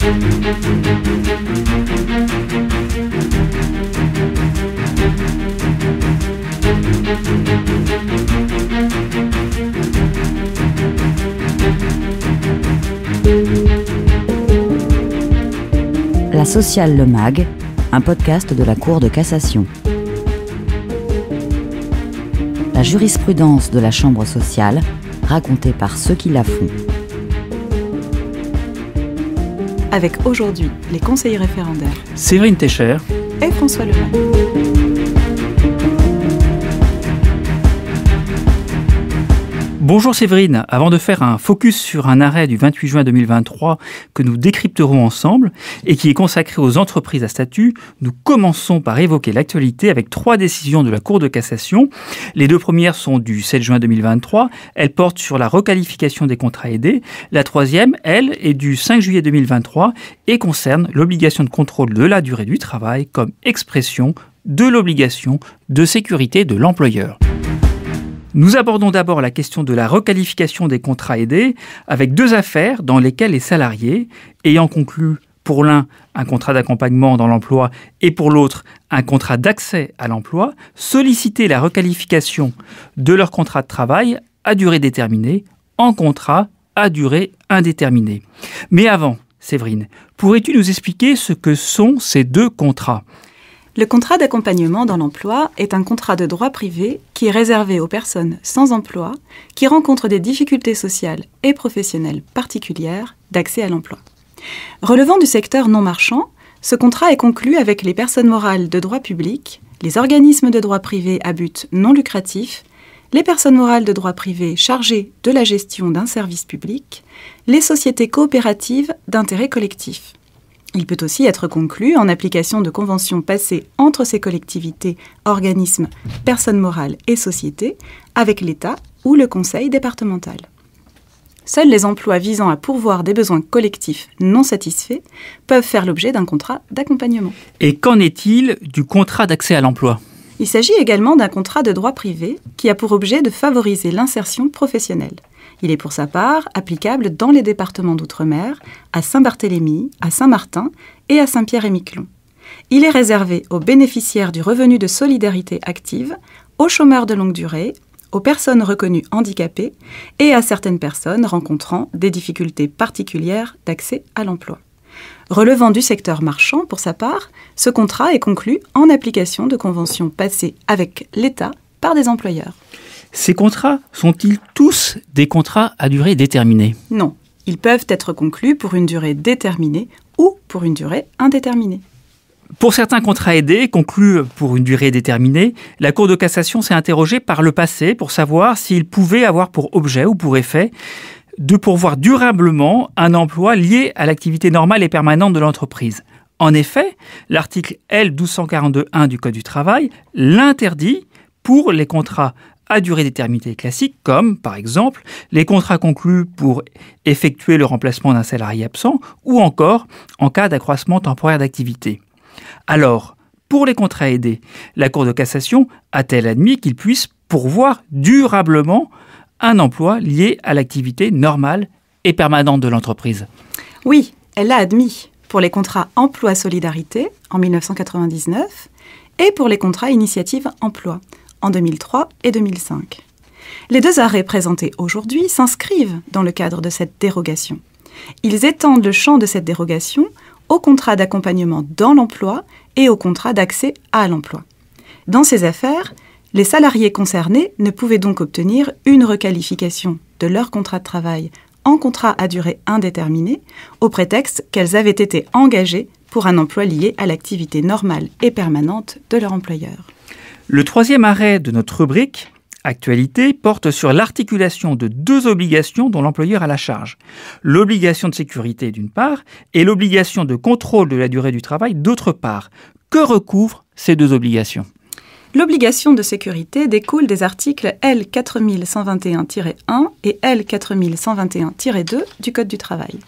La Sociale Le Mag, un podcast de la Cour de cassation. La jurisprudence de la Chambre sociale, racontée par ceux qui la font. Avec aujourd'hui les conseillers référendaires Séverine Techer et François Le Mag. Bonjour Séverine, avant de faire un focus sur un arrêt du 28 juin 2023 que nous décrypterons ensemble et qui est consacré aux entreprises à statut, nous commençons par évoquer l'actualité avec 3 décisions de la Cour de cassation. Les 2 premières sont du 7 juin 2023, elles portent sur la requalification des contrats aidés. La 3e, elle, est du 5 juillet 2023 et concerne l'obligation de contrôle de la durée du travail comme expression de l'obligation de sécurité de l'employeur. Nous abordons d'abord la question de la requalification des contrats aidés avec 2 affaires dans lesquelles les salariés, ayant conclu pour l'un un contrat d'accompagnement dans l'emploi et pour l'autre un contrat d'accès à l'emploi, sollicitaient la requalification de leur contrat de travail à durée déterminée en contrat à durée indéterminée. Mais avant, Séverine, pourrais-tu nous expliquer ce que sont ces 2 contrats ? Le contrat d'accompagnement dans l'emploi est un contrat de droit privé qui est réservé aux personnes sans emploi qui rencontrent des difficultés sociales et professionnelles particulières d'accès à l'emploi. Relevant du secteur non marchand, ce contrat est conclu avec les personnes morales de droit public, les organismes de droit privé à but non lucratif, les personnes morales de droit privé chargées de la gestion d'un service public, les sociétés coopératives d'intérêt collectif. Il peut aussi être conclu en application de conventions passées entre ces collectivités, organismes, personnes morales et sociétés avec l'État ou le conseil départemental. Seuls les emplois visant à pourvoir des besoins collectifs non satisfaits peuvent faire l'objet d'un contrat d'accompagnement. Et qu'en est-il du contrat d'accès à l'emploi ? Il s'agit également d'un contrat de droit privé qui a pour objet de favoriser l'insertion professionnelle. Il est pour sa part applicable dans les départements d'outre-mer, à Saint-Barthélemy, à Saint-Martin et à Saint-Pierre-et-Miquelon. Il est réservé aux bénéficiaires du revenu de solidarité active, aux chômeurs de longue durée, aux personnes reconnues handicapées et à certaines personnes rencontrant des difficultés particulières d'accès à l'emploi. Relevant du secteur marchand, pour sa part, ce contrat est conclu en application de conventions passées avec l'État par des employeurs. Ces contrats sont-ils tous des contrats à durée déterminée ? Non, ils peuvent être conclus pour une durée déterminée ou pour une durée indéterminée. Pour certains contrats aidés conclus pour une durée déterminée, la Cour de cassation s'est interrogée par le passé pour savoir s'ils pouvaient avoir pour objet ou pour effet de pourvoir durablement un emploi lié à l'activité normale et permanente de l'entreprise. En effet, l'article L1242.1 du Code du travail l'interdit pour les contrats à durée déterminée classique, comme, par exemple, les contrats conclus pour effectuer le remplacement d'un salarié absent ou encore en cas d'accroissement temporaire d'activité. Alors, pour les contrats aidés, la Cour de cassation a-t-elle admis qu'ils puissent pourvoir durablement un emploi lié à l'activité normale et permanente de l'entreprise ? Oui, elle l'a admis pour les contrats emploi-solidarité en 1999 et pour les contrats initiative-emploi en 2003 et 2005. Les 2 arrêts présentés aujourd'hui s'inscrivent dans le cadre de cette dérogation. Ils étendent le champ de cette dérogation aux contrats d'accompagnement dans l'emploi et aux contrats d'accès à l'emploi. Dans ces affaires, les salariés concernés ne pouvaient donc obtenir une requalification de leur contrat de travail en contrat à durée indéterminée au prétexte qu'elles avaient été engagées pour un emploi lié à l'activité normale et permanente de leur employeur. Le 3e arrêt de notre rubrique Actualité porte sur l'articulation de 2 obligations dont l'employeur a la charge. L'obligation de sécurité d'une part et l'obligation de contrôle de la durée du travail d'autre part. Que recouvrent ces 2 obligations ? L'obligation de sécurité découle des articles L4121-1 et L4121-2 du Code du travail.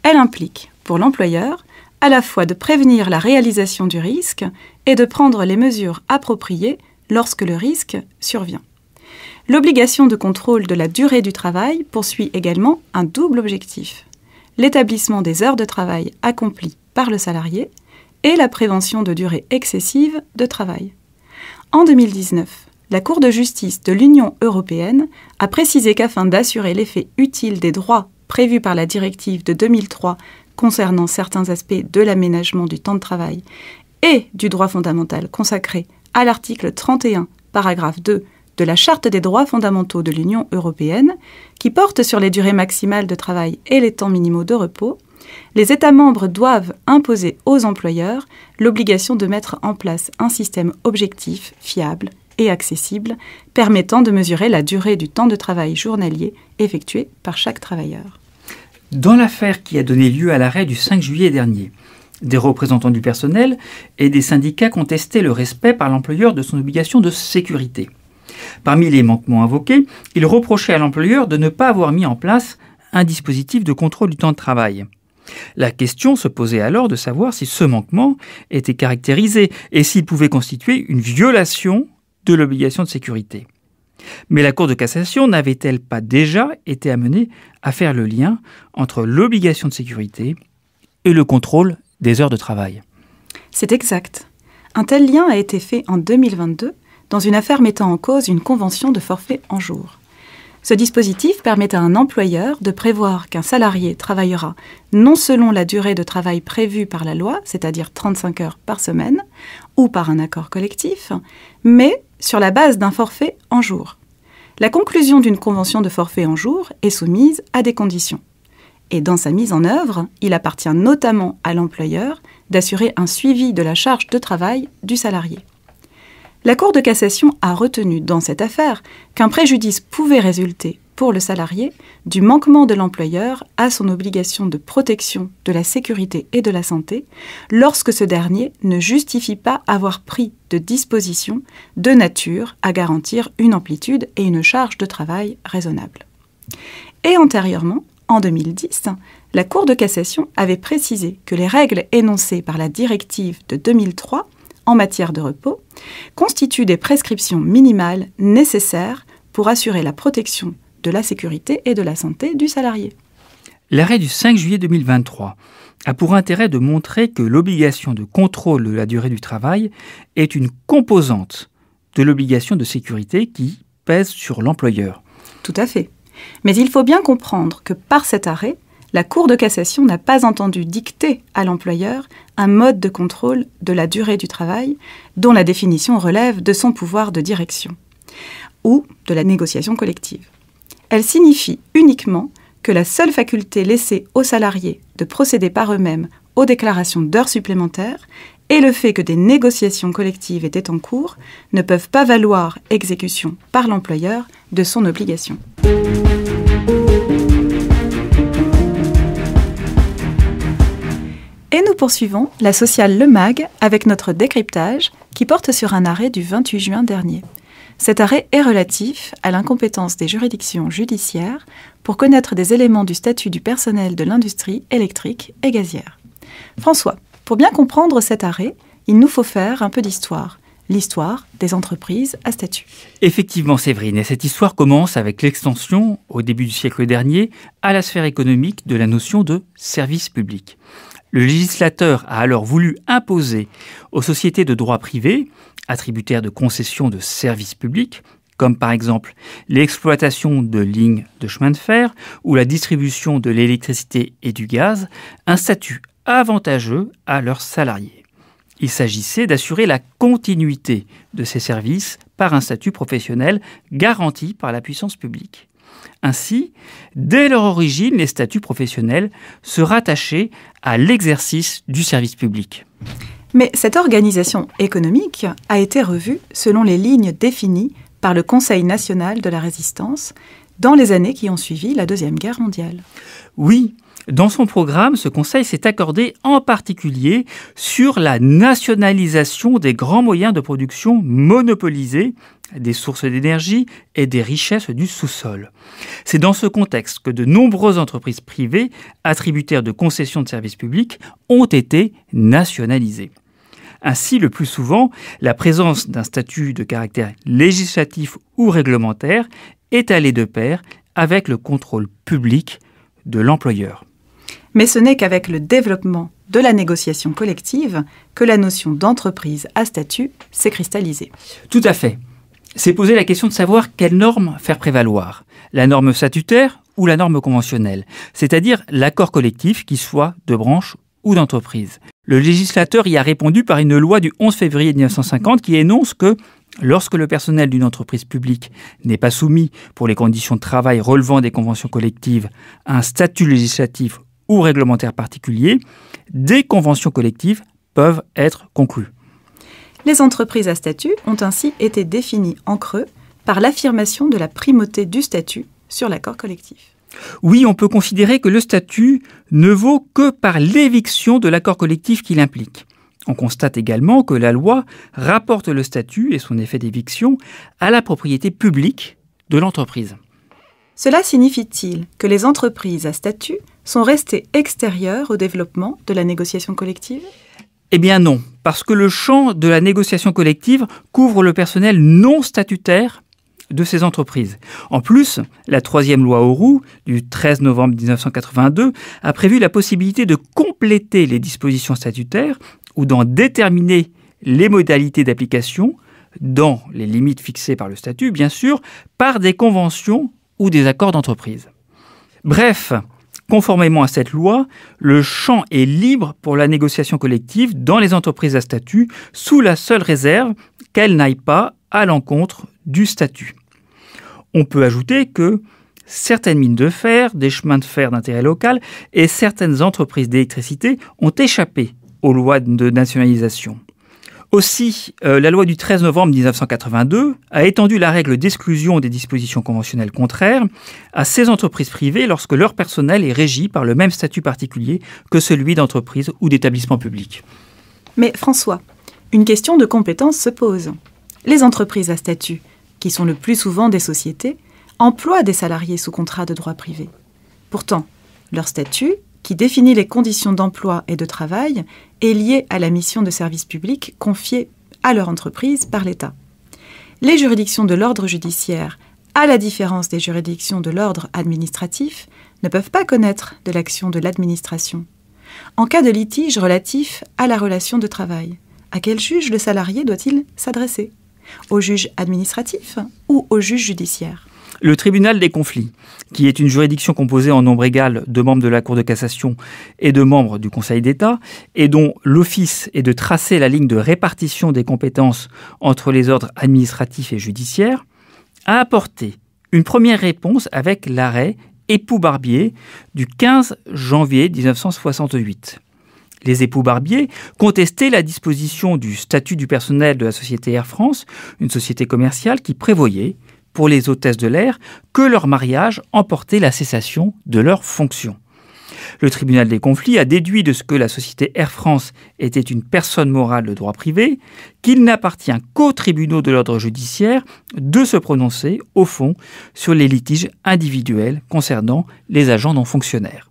Elle implique, pour l'employeur, à la fois de prévenir la réalisation du risque et de prendre les mesures appropriées lorsque le risque survient. L'obligation de contrôle de la durée du travail poursuit également un double objectif. l'établissement des heures de travail accomplies par le salarié et la prévention de durée excessive de travail. En 2019, la Cour de justice de l'Union européenne a précisé qu'afin d'assurer l'effet utile des droits prévus par la directive de 2003 concernant certains aspects de l'aménagement du temps de travail et du droit fondamental consacré à l'article 31, paragraphe 2 de la Charte des droits fondamentaux de l'Union européenne, qui porte sur les durées maximales de travail et les temps minimaux de repos, les États membres doivent imposer aux employeurs l'obligation de mettre en place un système objectif, fiable et accessible, permettant de mesurer la durée du temps de travail journalier effectué par chaque travailleur. Dans l'affaire qui a donné lieu à l'arrêt du 5 juillet dernier, des représentants du personnel et des syndicats contestaient le respect par l'employeur de son obligation de sécurité. Parmi les manquements invoqués, ils reprochaient à l'employeur de ne pas avoir mis en place un dispositif de contrôle du temps de travail. La question se posait alors de savoir si ce manquement était caractérisé et s'il pouvait constituer une violation de l'obligation de sécurité. Mais la Cour de cassation n'avait-elle pas déjà été amenée à faire le lien entre l'obligation de sécurité et le contrôle des heures de travail? C'est exact. Un tel lien a été fait en 2022 dans une affaire mettant en cause une convention de forfait en jours. Ce dispositif permet à un employeur de prévoir qu'un salarié travaillera non selon la durée de travail prévue par la loi, c'est-à-dire 35 heures par semaine, ou par un accord collectif, mais sur la base d'un forfait en jours. La conclusion d'une convention de forfait en jours est soumise à des conditions. Et dans sa mise en œuvre, il appartient notamment à l'employeur d'assurer un suivi de la charge de travail du salarié. La Cour de cassation a retenu dans cette affaire qu'un préjudice pouvait résulter pour le salarié du manquement de l'employeur à son obligation de protection de la sécurité et de la santé lorsque ce dernier ne justifie pas avoir pris de dispositions de nature à garantir une amplitude et une charge de travail raisonnables. Et antérieurement, en 2010, la Cour de cassation avait précisé que les règles énoncées par la directive de 2003 en matière de repos constituent des prescriptions minimales nécessaires pour assurer la protection de la sécurité et de la santé du salarié. L'arrêt du 5 juillet 2023 a pour intérêt de montrer que l'obligation de contrôle de la durée du travail est une composante de l'obligation de sécurité qui pèse sur l'employeur. Tout à fait. Mais il faut bien comprendre que par cet arrêt, la Cour de cassation n'a pas entendu dicter à l'employeur un mode de contrôle de la durée du travail dont la définition relève de son pouvoir de direction ou de la négociation collective. Elle signifie uniquement que la seule faculté laissée aux salariés de procéder par eux-mêmes aux déclarations d'heures supplémentaires et le fait que des négociations collectives étaient en cours ne peuvent pas valoir exécution par l'employeur de son obligation. Et nous poursuivons la sociale Le Mag avec notre décryptage qui porte sur un arrêt du 28 juin dernier. Cet arrêt est relatif à l'incompétence des juridictions judiciaires pour connaître des éléments du statut du personnel de l'industrie électrique et gazière. François, pour bien comprendre cet arrêt, il nous faut faire un peu d'histoire. L'histoire des entreprises à statut. Effectivement, Séverine, et cette histoire commence avec l'extension, au début du siècle dernier, à la sphère économique de la notion de service public. Le législateur a alors voulu imposer aux sociétés de droit privé, attributaires de concessions de services publics, comme par exemple l'exploitation de lignes de chemin de fer ou la distribution de l'électricité et du gaz, un statut avantageux à leurs salariés. Il s'agissait d'assurer la continuité de ces services par un statut professionnel garanti par la puissance publique. Ainsi, dès leur origine, les statuts professionnels se rattachaient à l'exercice du service public. Mais cette organisation économique a été revue selon les lignes définies par le Conseil national de la résistance dans les années qui ont suivi la Deuxième Guerre mondiale. Oui, dans son programme, ce Conseil s'est accordé en particulier sur la nationalisation des grands moyens de production monopolisés, des sources d'énergie et des richesses du sous-sol. C'est dans ce contexte que de nombreuses entreprises privées, attributaires de concessions de services publics, ont été nationalisées. Ainsi, le plus souvent, la présence d'un statut de caractère législatif ou réglementaire est allée de pair avec le contrôle public de l'employeur. Mais ce n'est qu'avec le développement de la négociation collective que la notion d'entreprise à statut s'est cristallisée. Tout à fait. C'est poser la question de savoir quelle norme faire prévaloir. La norme statutaire ou la norme conventionnelle, c'est-à-dire l'accord collectif qui soit de branche ou d'entreprise. Le législateur y a répondu par une loi du 11 février 1950 qui énonce que lorsque le personnel d'une entreprise publique n'est pas soumis pour les conditions de travail relevant des conventions collectives à un statut législatif ou réglementaire particulier, des conventions collectives peuvent être conclues. Les entreprises à statut ont ainsi été définies en creux par l'affirmation de la primauté du statut sur l'accord collectif. Oui, on peut considérer que le statut ne vaut que par l'éviction de l'accord collectif qu'il implique. On constate également que la loi rapporte le statut et son effet d'éviction à la propriété publique de l'entreprise. Cela signifie-t-il que les entreprises à statut sont restées extérieures au développement de la négociation collective ? Eh bien non, parce que le champ de la négociation collective couvre le personnel non statutaire de ces entreprises. En plus, la troisième loi Auroux du 13 novembre 1982 a prévu la possibilité de compléter les dispositions statutaires ou d'en déterminer les modalités d'application, dans les limites fixées par le statut, bien sûr, par des conventions ou des accords d'entreprise. Bref, conformément à cette loi, le champ est libre pour la négociation collective dans les entreprises à statut, sous la seule réserve qu'elle n'aille pas à l'encontre du statut. On peut ajouter que certaines mines de fer, des chemins de fer d'intérêt local et certaines entreprises d'électricité ont échappé aux lois de nationalisation. Aussi, la loi du 13 novembre 1982 a étendu la règle d'exclusion des dispositions conventionnelles contraires à ces entreprises privées lorsque leur personnel est régi par le même statut particulier que celui d'entreprise ou d'établissement public. Mais François, une question de compétence se pose. Les entreprises à statut, qui sont le plus souvent des sociétés, emploient des salariés sous contrat de droit privé. Pourtant, leur statut, qui définit les conditions d'emploi et de travail, est lié à la mission de service public confiée à leur entreprise par l'État. Les juridictions de l'ordre judiciaire, à la différence des juridictions de l'ordre administratif, ne peuvent pas connaître de l'action de l'administration. En cas de litige relatif à la relation de travail, à quel juge le salarié doit-il s'adresser ? Au juge administratif ou au juge judiciaire ? Le tribunal des conflits, qui est une juridiction composée en nombre égal de membres de la Cour de cassation et de membres du Conseil d'État, et dont l'office est de tracer la ligne de répartition des compétences entre les ordres administratifs et judiciaires, a apporté une première réponse avec l'arrêt Époux-Barbier du 15 janvier 1968. Les époux Barbier contestaient la disposition du statut du personnel de la société Air France, une société commerciale qui prévoyait, pour les hôtesses de l'air, que leur mariage emportait la cessation de leurs fonctions. Le tribunal des conflits a déduit de ce que la société Air France était une personne morale de droit privé, qu'il n'appartient qu'aux tribunaux de l'ordre judiciaire de se prononcer, au fond, sur les litiges individuels concernant les agents non fonctionnaires.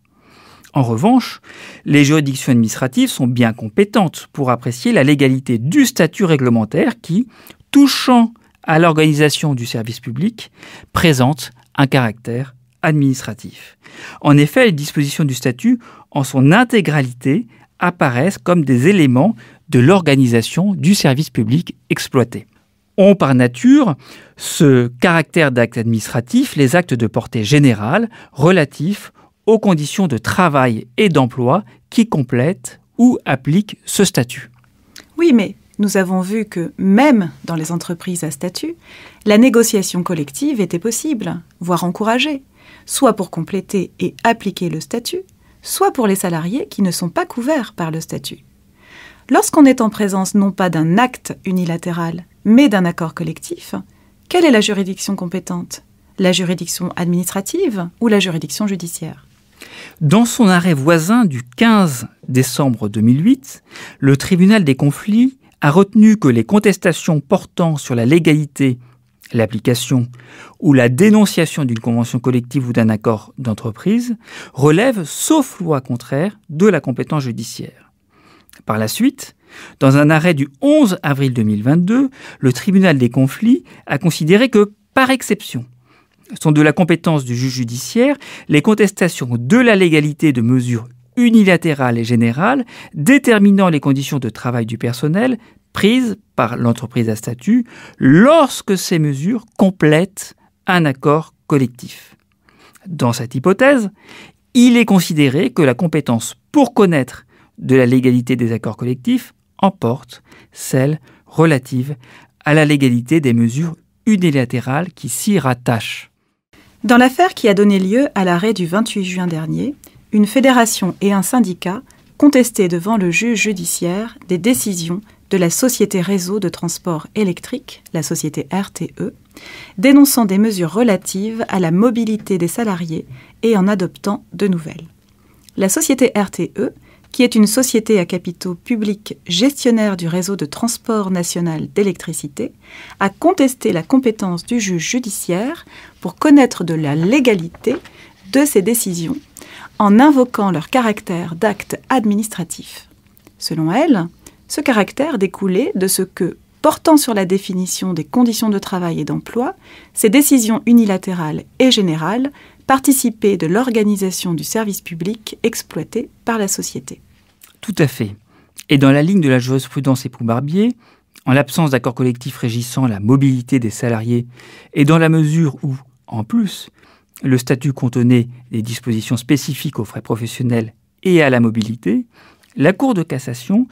En revanche, les juridictions administratives sont bien compétentes pour apprécier la légalité du statut réglementaire qui, touchant à l'organisation du service public, présente un caractère administratif. En effet, les dispositions du statut, en son intégralité, apparaissent comme des éléments de l'organisation du service public exploité. Ont par nature ce caractère d'acte administratif les actes de portée générale relatifs aux conditions de travail et d'emploi qui complètent ou appliquent ce statut. Oui, mais nous avons vu que même dans les entreprises à statut, la négociation collective était possible, voire encouragée, soit pour compléter et appliquer le statut, soit pour les salariés qui ne sont pas couverts par le statut. Lorsqu'on est en présence non pas d'un acte unilatéral, mais d'un accord collectif, quelle est la juridiction compétente ? La juridiction administrative ou la juridiction judiciaire ? Dans son arrêt voisin du 15 décembre 2008, le tribunal des conflits a retenu que les contestations portant sur la légalité, l'application ou la dénonciation d'une convention collective ou d'un accord d'entreprise relèvent, sauf loi contraire, de la compétence judiciaire. Par la suite, dans un arrêt du 11 avril 2022, le tribunal des conflits a considéré que, par exception, sont de la compétence du juge judiciaire les contestations de la légalité de mesures unilatérales et générales déterminant les conditions de travail du personnel prises par l'entreprise à statut lorsque ces mesures complètent un accord collectif. Dans cette hypothèse, il est considéré que la compétence pour connaître de la légalité des accords collectifs emporte celle relative à la légalité des mesures unilatérales qui s'y rattachent. Dans l'affaire qui a donné lieu à l'arrêt du 28 juin dernier, une fédération et un syndicat contestaient devant le juge judiciaire des décisions de la Société Réseau de Transport Électrique, la société RTE, dénonçant des mesures relatives à la mobilité des salariés et en adoptant de nouvelles. La société RTE, qui est une société à capitaux publics gestionnaire du réseau de transport national d'électricité, a contesté la compétence du juge judiciaire pour connaître de la légalité de ces décisions en invoquant leur caractère d'acte administratif. Selon elle, ce caractère découlait de ce que, portant sur la définition des conditions de travail et d'emploi, ces décisions unilatérales et générales participaient de l'organisation du service public exploité par la société. Tout à fait. Et dans la ligne de la jurisprudence Époux-Barbier, en l'absence d'accord collectif régissant la mobilité des salariés et dans la mesure où, en plus, le statut contenait des dispositions spécifiques aux frais professionnels et à la mobilité, la Cour de cassation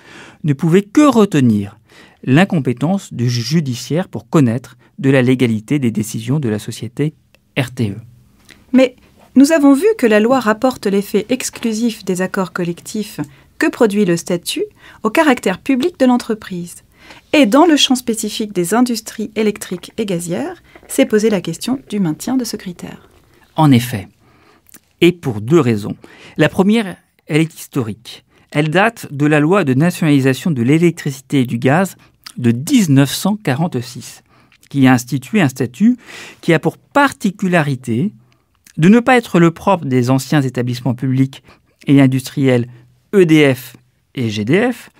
ne pouvait que retenir l'incompétence du juge judiciaire pour connaître de la légalité des décisions de la société RTE. Mais nous avons vu que la loi rapporte l'effet exclusif des accords collectifs que produit le statut au caractère public de l'entreprise. Et dans le champ spécifique des industries électriques et gazières, s'est posée la question du maintien de ce critère. En effet, et pour deux raisons. La première, elle est historique. Elle date de la loi de nationalisation de l'électricité et du gaz de 1946, qui a institué un statut qui a pour particularité de ne pas être le propre des anciens établissements publics et industriels EDF et GDF,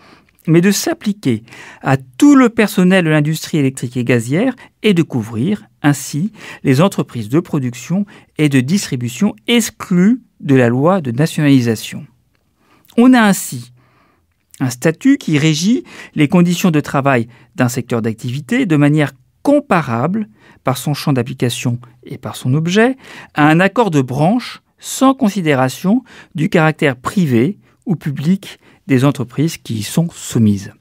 mais de s'appliquer à tout le personnel de l'industrie électrique et gazière et de couvrir ainsi les entreprises de production et de distribution exclues de la loi de nationalisation. On a ainsi un statut qui régit les conditions de travail d'un secteur d'activité de manière comparable par son champ d'application et par son objet à un accord de branche sans considération du caractère privé ou public des entreprises qui y sont soumises.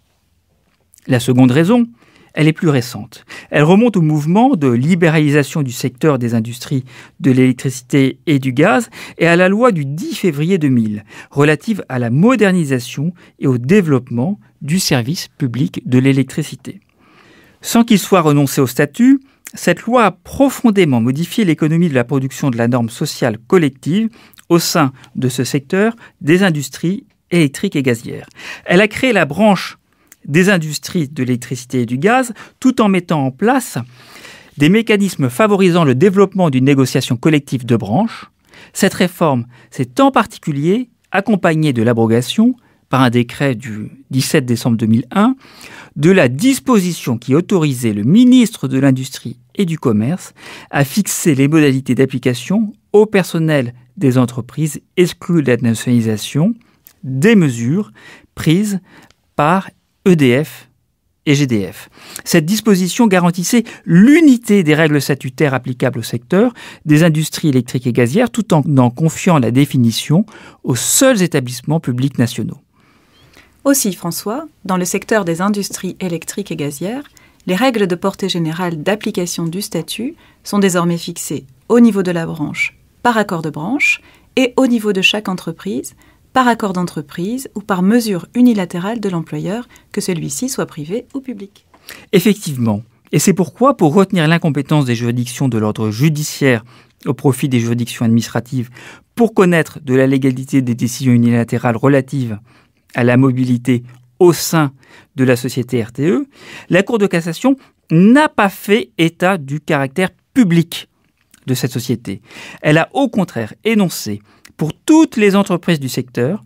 La seconde raison, elle est plus récente. Elle remonte au mouvement de libéralisation du secteur des industries de l'électricité et du gaz et à la loi du 10 février 2000 relative à la modernisation et au développement du service public de l'électricité. Sans qu'il soit renoncé au statut, cette loi a profondément modifié l'économie de la production de la norme sociale collective au sein de ce secteur des industries électriques et gazières. Elle a créé la branche des industries de l'électricité et du gaz, tout en mettant en place des mécanismes favorisant le développement d'une négociation collective de branche. Cette réforme s'est en particulier accompagnée de l'abrogation, par un décret du 17 décembre 2001, de la disposition qui autorisait le ministre de l'Industrie et du Commerce à fixer les modalités d'application au personnel des entreprises exclues de la nationalisation des mesures prises par EDF et GDF. Cette disposition garantissait l'unité des règles statutaires applicables au secteur des industries électriques et gazières tout en confiant la définition aux seuls établissements publics nationaux. Aussi, François, dans le secteur des industries électriques et gazières, les règles de portée générale d'application du statut sont désormais fixées au niveau de la branche par accord de branche et au niveau de chaque entreprise par accord d'entreprise ou par mesure unilatérale de l'employeur, que celui-ci soit privé ou public. Effectivement. Et c'est pourquoi, pour retenir l'incompétence des juridictions de l'ordre judiciaire au profit des juridictions administratives, pour connaître de la légalité des décisions unilatérales relatives à la mobilité au sein de la société RTE, la Cour de cassation n'a pas fait état du caractère public de cette société. Elle a au contraire énoncé pour toutes les entreprises du secteur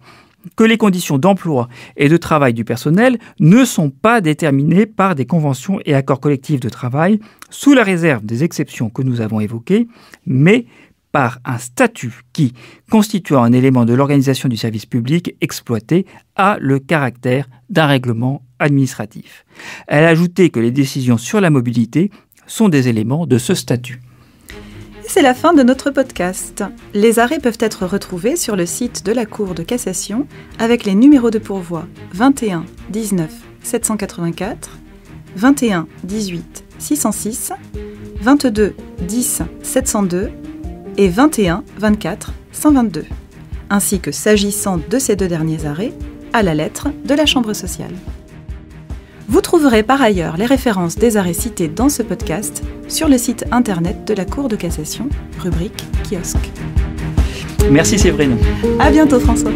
que les conditions d'emploi et de travail du personnel ne sont pas déterminées par des conventions et accords collectifs de travail, sous la réserve des exceptions que nous avons évoquées, mais par un statut qui, constituant un élément de l'organisation du service public exploité, a le caractère d'un règlement administratif. Elle a ajouté que les décisions sur la mobilité sont des éléments de ce statut. Et c'est la fin de notre podcast. Les arrêts peuvent être retrouvés sur le site de la Cour de cassation avec les numéros de pourvoi 21 19 784, 21 18 606, 22 10 702 et 21 24 122, ainsi que s'agissant de ces deux derniers arrêts, à la lettre de la Chambre sociale. Vous trouverez par ailleurs les références des arrêts cités dans ce podcast sur le site internet de la Cour de cassation, rubrique kiosque. Merci Séverine. À bientôt François.